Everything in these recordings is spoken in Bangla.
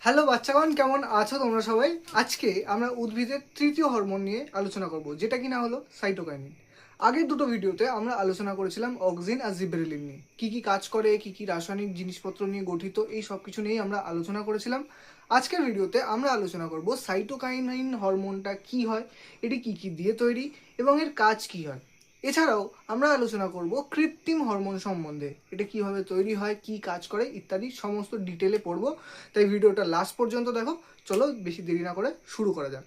হ্যালো বাচ্চাগণ, কেমন আছো তোমরা সবাই? আজকে আমরা উদ্ভিদের তৃতীয় হরমোন নিয়ে আলোচনা করব, যেটা কিনা হলো সাইটোকাইনিন। আগের দুটো ভিডিওতে আমরা আলোচনা করেছিলাম অক্সিন আর জিবরেলিন নিয়ে, কি কাজ করে, কি রাসায়নিক জিনিসপত্র নিয়ে গঠিত, এই সব কিছু নিয়েই আমরা আলোচনা করেছিলাম। আজকের ভিডিওতে আমরা আলোচনা করব সাইটোকাইনিন হরমোনটা কি হয়, এটি কি দিয়ে তৈরি এবং এর কাজ কি হয়। এছাড়াও আমরা আলোচনা করব কৃত্রিম হরমোন সম্বন্ধে, এটা কিভাবে তৈরি হয়, কি কাজ করে ইত্যাদি সমস্ত ডিটেলে পড়ব। তাই ভিডিওটা লাস্ট পর্যন্ত দেখো। চলো বেশি দেরি না করে শুরু করা যাক।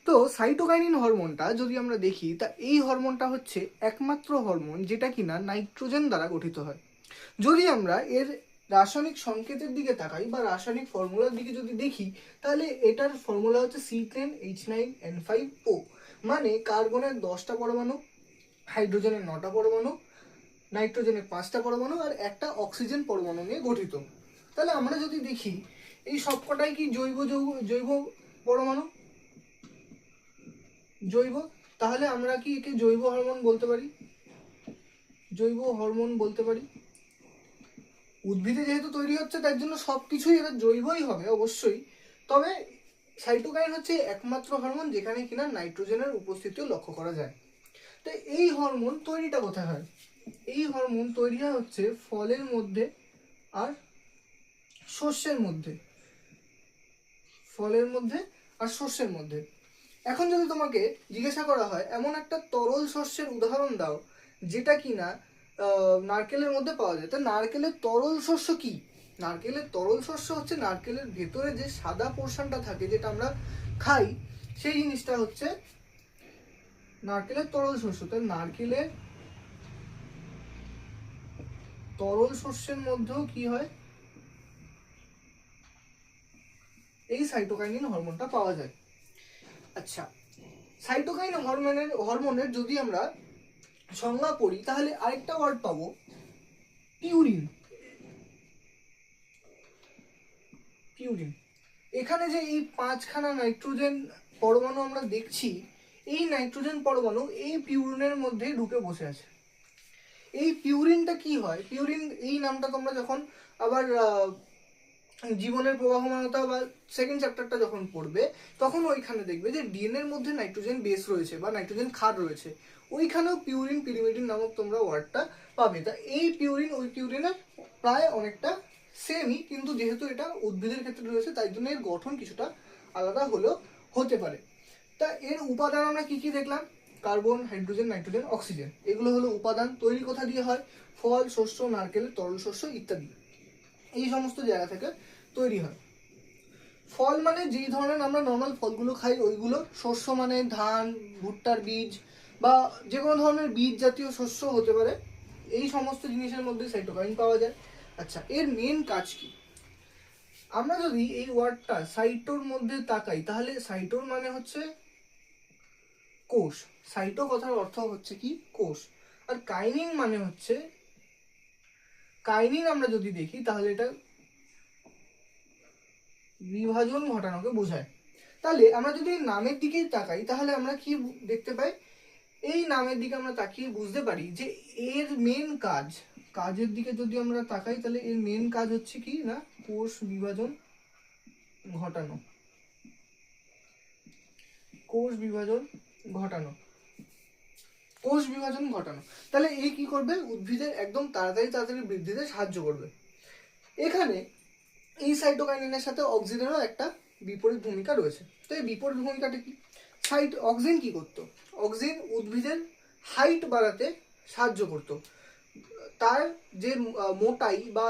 তো সাইটোকাইনিন হরমোনটা যদি আমরা দেখি, তা এই হরমোনটা হচ্ছে একমাত্র হরমোন যেটা কিনা নাইট্রোজেন দ্বারা গঠিত হয়। যদি আমরা এর রাসায়নিক সংকেতের দিকে তাকাই বা রাসায়নিক ফর্মুলার দিকে যদি দেখি, তাহলে এটার ফর্মুলা হচ্ছে C10H9N5O, মানে কার্বনের 10টা পরমাণু, হাইড্রোজেনের 9টা পরমাণু, নাইট্রোজেনের 5টা পরমাণু আর একটা অক্সিজেন পরমাণু নিয়ে গঠিত। তাহলে আমরা যদি দেখি এই সবকটাই কি জৈব পরমাণু, জৈব। তাহলে আমরা কি একে জৈব হরমোন বলতে পারি, জৈব হরমোন বলতে পারি। উদ্ভিদে যেহেতু তৈরি হচ্ছে তার জন্য সবকিছুই এরা জৈবই হবে অবশ্যই। তবে সাইটোকাইন হচ্ছে একমাত্র হরমোন যেখানে কিনা নাইট্রোজেনের উপস্থিতিও লক্ষ্য করা যায়। তো এই হরমোন তৈরিটা কোথায় হয়? এই হরমোন তৈরি হয় হচ্ছে ফলের মধ্যে আর শস্যের মধ্যে, ফলের মধ্যে আর শস্যের মধ্যে। এখন যদি তোমাকে জিজ্ঞাসা করা হয় এমন একটা তরল শস্যের উদাহরণ দাও যেটা কিনা নারকেলের মধ্যে পাওয়া যায়, তা নারকেলের তরল শস্য কি? নারকেলের তরল শস্য হচ্ছে নারকেলের ভেতরে যে সাদা পোর্শনটা থাকে যেটা আমরা খাই, সেই জিনিসটা হচ্ছে নারকেলের তরল শস্য। তাই নারকেলের তরল শস্যের মধ্যেও কি হয়, এই সাইটোকাইনিন হরমোনটা পাওয়া যায়। আচ্ছা, সাইটোকাইন হরমোনের যদি আমরা সংজ্ঞা পড়ি, তাহলে আরেকটা ওয়ার্ড পাবো, পিউরিন। পিউরিন, এখানে যে এই 5খানা নাইট্রোজেন পরমাণু আমরা দেখছি, এই নাইট্রোজেন পরমাণু এই পিউরিনের মধ্যে ঢুকে বসে আছে। এই পিউরিনটা কি হয়? পিউরিন এই নামটা তোমরা যখন আবার জীবনের প্রবাহমানতা বা সেকেন্ড চ্যাপ্টারটা যখন পড়বে, তখন ওইখানে দেখবে যে ডিএনএ এর মধ্যে নাইট্রোজেন বেস রয়েছে বা নাইট্রোজেন ক্ষার রয়েছে, ওইখানেও পিউরিন পিরিমিডিন নামক তোমরা ওয়ার্ডটা পাবে। তা এই পিউরিন ওই পিউরিনের প্রায় অনেকটা সেমই, কিন্তু যেহেতু এটা উদ্ভিদের ক্ষেত্রে রয়েছে তাই জন্য এর গঠন কিছুটা আলাদা হলেও হতে পারে। তা এর উপাদান আমরা কি দেখলাম? কার্বন, হাইড্রোজেন, নাইট্রোজেন, অক্সিজেন, এগুলো হলো উপাদান। তৈরি কোথা দিয়ে হয়? ফল, শস্য, নারকেল, তরল শস্য ইত্যাদি, এই সমস্ত জায়গা থেকে তৈরি হয়। ফল মানে যেই ধরনের আমরা নর্মাল ফলগুলো খাই ওইগুলো, শস্য মানে ধান, ভুট্টার বীজ বা যে কোনো ধরনের বীজ জাতীয় শস্য হতে পারে। এই সমস্ত জিনিসের মধ্যে সাইটোকাইন পাওয়া যায়। আচ্ছা, এর মেন কাজ কি? আমরা যদি এই ওয়ার্ডটা সাইটোর মধ্যে তাকাই, তাহলে সাইটোর মানে হচ্ছে কোষ। সাইটো কথার অর্থ হচ্ছে কি? কোষ। আর কাইনিন মানে হচ্ছে, কাইনিন আমরা যদি দেখি তাহলে এটা বিভাজন ঘটানোকে বোঝায়। তাহলে আমরা যদি নামের দিকে তাকাই, তাহলে আমরা কি দেখতে পাই? এই নামের দিকে আমরা তাকিয়ে বুঝতে পারি যে এর মেন কাজ, কাজের দিকে যদি আমরা তাকাই তাহলে এর মেন কাজ হচ্ছে কি না, কোষ বিভাজন ঘটানো। কোষ বিভাজন ঘটানো, কোষ বিভাজন ঘটানো। তাহলে এই কি করবে? উদ্ভিদের একদম তাড়াতাড়ি বৃদ্ধিতে সাহায্য করবে। এখানে এই সাইটোকাইনিনের সাথে অক্সিজেনেরও একটা বিপরীত ভূমিকা রয়েছে। তো এই বিপরীত ভূমিকাটা কি? অক্সিজেন কি করতো? অক্সিজেন উদ্ভিদের হাইট বাড়াতে সাহায্য করত। তার যে মোটাই বা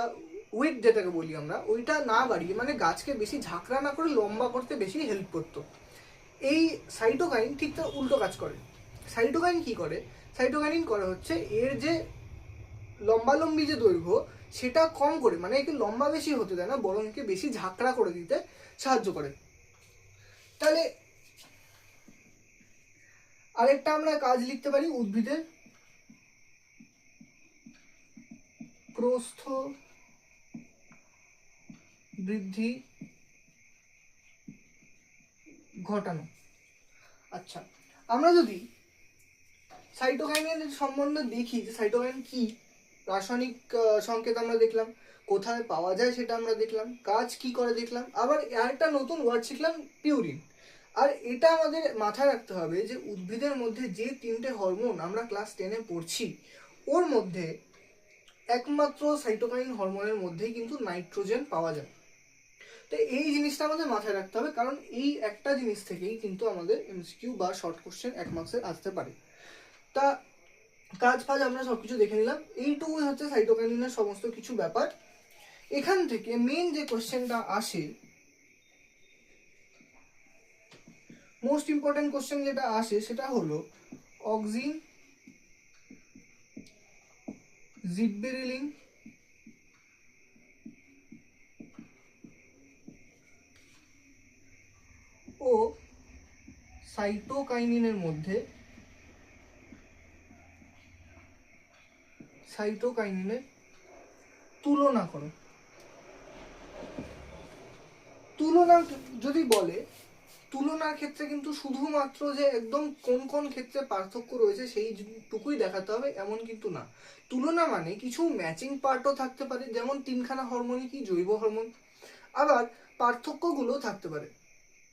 ওয়েট যেটাকে বলি আমরা, ওইটা না বাড়িয়ে, মানে গাছকে বেশি ঝাঁকড়া না করে লম্বা করতে বেশি হেল্প করতো। এই সাইটোকাইন ঠিক তার উল্টো কাজ করে। সাইটোকাইন কি করে? সাইটোকাইনিন করে হচ্ছে এর যে লম্বালম্বি যে দৈর্ঘ্য সেটা কম করে, মানে একে লম্বা বেশি হতে দেয় না, বরং একে বেশি ঝাঁকড়া করে দিতে সাহায্য করে। তাহলে আরেকটা আমরা কাজ লিখতে পারি, উদ্ভিদের প্রস্থ বৃদ্ধি ঘটানো। আচ্ছা, আমরা যদি সাইটোকাইনের সম্বন্ধে দেখি যে সাইটোকাইন কি, রাসায়নিক সংকেত আমরা দেখলাম, কোথায় পাওয়া যায় সেটা আমরা দেখলাম, কাজ কি করে দেখলাম, আবার আরেকটা নতুন ওয়ার্ড শিখলাম পিউরিন। আর এটা আমাদের মাথায় রাখতে হবে যে উদ্ভিদের মধ্যে যে 3টে হরমোন আমরা ক্লাস 10-এ পড়ছি, ওর মধ্যে একমাত্র সাইটোকাইন হরমোনের মধ্যেই কিন্তু নাইট্রোজেন পাওয়া যায়। তো এই জিনিসটা আমাদের মাথায় রাখতে হবে, কারণ এই একটা জিনিস থেকেই কিন্তু আমাদের এমসিকিউ বা শর্ট কোশ্চেন 1 মার্কসের আসতে পারে। তা কাজ ফাজ আমরা সবকিছু দেখে নিলাম, এইটুকুই হচ্ছে সাইটোকাইনিনের সমস্ত কিছু ব্যাপার। এখান থেকে মেন যে কোশ্চেনটা আসে, মোস্ট ইম্পর্টেন্ট কোশ্চেন যেটা আসে সেটা হলো অক্সিন, জিববেরেলিন ও সাইটোকাইনিনের মধ্যে সাইটোকাইনিনের তুলনা করো। তুলনা যদি বলে, তুলনার ক্ষেত্রে কিন্তু শুধুমাত্র যে একদম কোন কোন ক্ষেত্রে পার্থক্য রয়েছে সেইটুকুই দেখাতে হবে এমন কিন্তু না। তুলনা মানে কিছু ম্যাচিং পার্টও থাকতে পারে, যেমন 3খানা হরমোনই কি জৈব হরমোন। আবার পার্থক্যগুলো থাকতে পারে,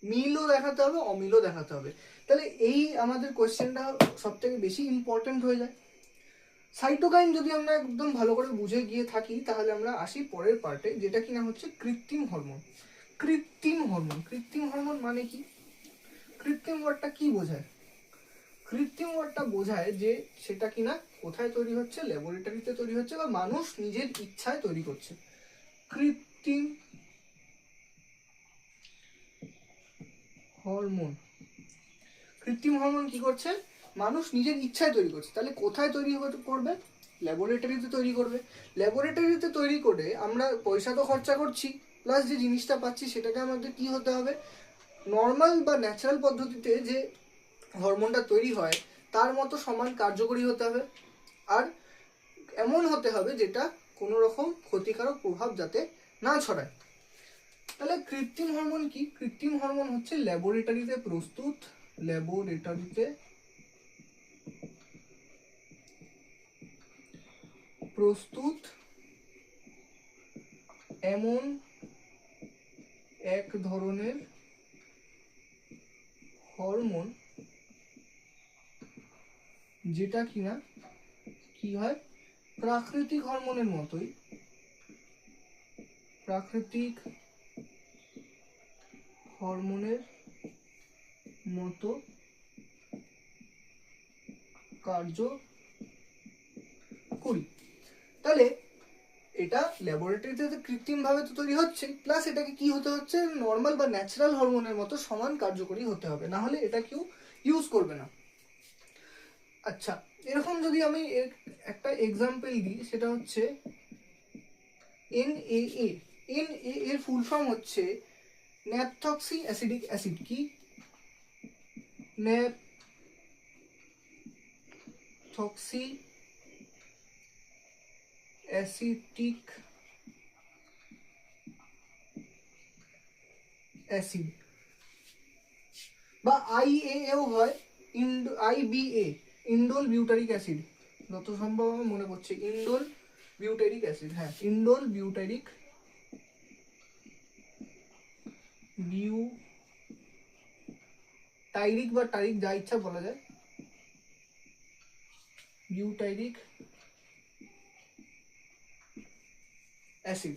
মিলও দেখাতে হবে, অমিলও দেখাতে হবে। তাহলে এই আমাদের কোয়েশ্চেনটা সব থেকে বেশি ইম্পর্টেন্ট হয়ে যায়। সাইটোকাইন যদি আমরা একদম ভালো করে বুঝে গিয়ে থাকি, তাহলে আমরা আসি পরের পার্টে, যেটা কিনা হচ্ছে কৃত্রিম হরমোন। কৃত্রিম হরমোন, কৃত্রিম হরমোন মানে কি? কৃত্রিম ওয়ার্ডটা কি বোঝায়? কৃত্রিম ওয়ার্ডটা বোঝায় যে সেটা কিনা কোথায় তৈরি হচ্ছে, ল্যাবরেটরিতে তৈরি হচ্ছে বা মানুষ নিজের ইচ্ছায় তৈরি করছে। কৃত্রিম হরমোন, কৃত্রিম হরমোন কি করছে? মানুষ নিজের ইচ্ছায় তৈরি করছে। তাহলে কোথায় তৈরি করবে? ল্যাবরেটরিতে তৈরি করবে। ল্যাবরেটরিতে তৈরি করে আমরা পয়সা তো খরচা করছি, প্লাস যে জিনিসটা পাচ্ছি সেটাকে আমাদের কি হতে হবে, নর্মাল বা ন্যাচারাল পদ্ধতিতে যে হরমোনটা তৈরি হয় তার মতো সমান কার্যকরী হতে হবে, আর এমন হতে হবে যেটা কোনো রকম ক্ষতিকারক প্রভাব যাতে না ছড়ায়। তাহলে কৃত্রিম হরমোন কি? কৃত্রিম হরমোন হচ্ছে ল্যাবরেটরিতে প্রস্তুত এমন এক ধরনের হরমোন যেটা কিনা কি হয়, প্রাকৃতিক হরমোনের মতোই, প্রাকৃতিক হরমোনের মতো কার্যকরী। তাহলে এটা ল্যাবরেটরিতে কৃত্রিম ভাবে তো তৈরি হচ্ছে, প্লাস এটাকে কি হতে হচ্ছে, নর্মাল বা ন্যাচারাল হরমোনের মতো সমান কার্যকরী হতে হবে, না হলে এটা কেউ ইউজ করবে না। আচ্ছা, এরকম যদি আমি একটা এক্সাম্পল দিই, সেটা হচ্ছে NAA। NAA এর ফুল ফর্ম হচ্ছে ন্যাপথক্সি অ্যাসিডিক অ্যাসিড। কি? ন্যাপথক্সি অ্যাসিটিক অ্যাসিড, বা IAA ও হয়, IBA, ইন্ডোল বিউটারিক অ্যাসিড। যত সম্ভব আমার মনে পড়ছে ইন্ডোল বিউটারিক অ্যাসিড, হ্যাঁ ইন্ডোল বিউটারিক বিউটাইরিক বা টারিক যা ইচ্ছা বলা যায়, বিউটাইরিক অ্যাসিড।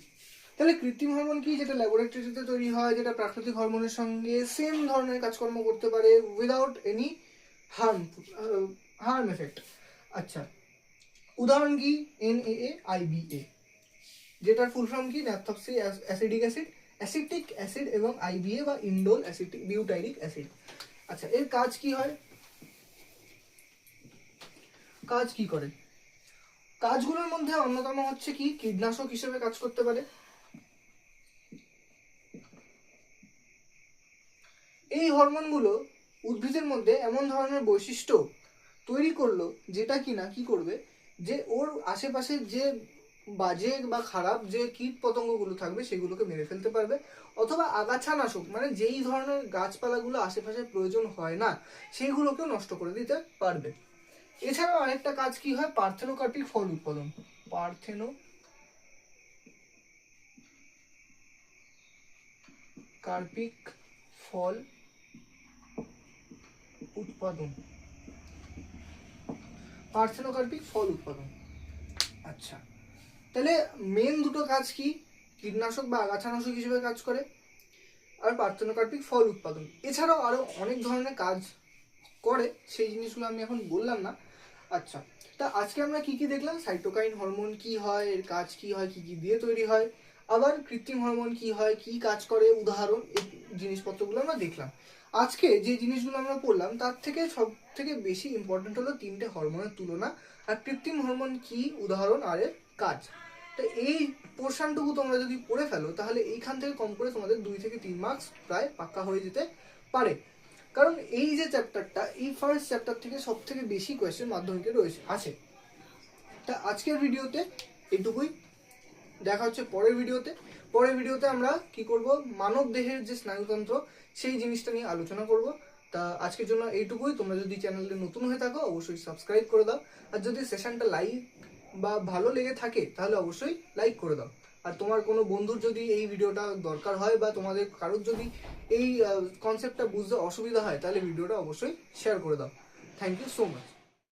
তাহলে কৃত্রিম হরমোন কি? যেটা ল্যাবরেটরিতে তৈরি হয়, যেটা প্রাকৃতিক হরমোনের সঙ্গে সেম ধরনের কাজকর্ম করতে পারে উইদাউট এনি হার্ম এফেক্ট। আচ্ছা, উদাহরণ কি? NAA, IBA, যেটার ফুল ফর্ম কি? ন্যাপথক্সি অ্যাসিডিক অ্যাসিড, অ্যাসিটিক অ্যাসিড, এবং IBA বা ইন্ডোল অ্যাসিটিক বিউটাইরিক অ্যাসিড। আচ্ছা, এর কাজ কি হয়? কাজ কি করে? কাজগুলোর মধ্যে অন্যতম হচ্ছে কি, কীটনাশক হিসেবে কাজ করতে পারে। এই হরমোনগুলো উদ্ভিদের মধ্যে এমন ধরনের বৈশিষ্ট্য তৈরি করলো যেটা কিনা কি করবে, যে ওর আশেপাশে যে বাজে বা খারাপ যে কীট পতঙ্গগুলো থাকবে সেগুলোকে মেরে ফেলতে পারবে, অথবা আগাছানাশক মানে যেই ধরনের গাছপালাগুলো আশেপাশে প্রয়োজন হয় না সেইগুলোকেও নষ্ট করে দিতে পারবে। এছাড়াও আরেকটা কাজ কি হয়, পার্থেনোকার্পিক ফল উৎপাদন। পার্থেনোকার্পিক কার্পিক ফল উৎপাদন, পার্থেনোকার্পিক ফল উৎপাদন। আচ্ছা, তাহলে মেন দুটো কাজ কি? কীটনাশক বা আগাছানাশক হিসেবে কাজ করে, আর পার্থেনোকার্পিক ফল উৎপাদন। এছাড়াও আরো অনেক ধরনের কাজ করে, সেই জিনিসগুলো আমি এখন বললাম না। আচ্ছা, তা আজকে আমরা কি কি দেখলাম? সাইটোকাইন হরমোন কি হয়, এর কাজ কি হয়, কি কি দিয়ে তৈরি হয়, আবার কৃত্রিম হরমোন কি হয়, কি কাজ করে, উদাহরণ, এই জিনিসপত্রগুলো আমরা দেখলাম। আজকে যে জিনিসগুলো আমরা পড়লাম তার থেকে সব থেকে বেশি ইম্পর্টেন্ট হলো 3টে হরমোনের তুলনা, আর কৃত্রিম হরমোন কি, উদাহরণ, আর এর কাজ। তো এই পোর্শনটুকু তোমরা যদি পড়ে ফেলো তাহলে এইখান থেকে কম করে তোমাদের 2 থেকে 3 মার্কস প্রায় পাক্কা হয়ে যেতে পারে। কারণ এই যে চ্যাপ্টারটা, এই ফার্স্ট চ্যাপ্টার থেকে সব থেকে বেশি কোয়েশ্চেন মাধ্যমিকে রয়েছে আছে। তা আজকের ভিডিওতে এটুকুই, দেখা হচ্ছে পরের ভিডিওতে। পরের ভিডিওতে আমরা কি করব, মানব দেহের যে স্নায়ুতন্ত্র সেই জিনিসটা নিয়ে আলোচনা করব। তা আজকের জন্য এইটুকুই। তোমরা যদি চ্যানেলে নতুন হয়ে থাকো অবশ্যই সাবস্ক্রাইব করে দাও, আর যদি সেশনটা লাইক বা ভালো লেগে থাকে তাহলে অবশ্যই লাইক করে দাও। আর তোমার কোনো বন্ধুর যদি এই ভিডিওটা দরকার হয় বা তোমাদের কারোর যদি এই কনসেপ্টটা বুঝতে অসুবিধা হয় তাহলে ভিডিওটা অবশ্যই শেয়ার করে দাও। Thank you so much.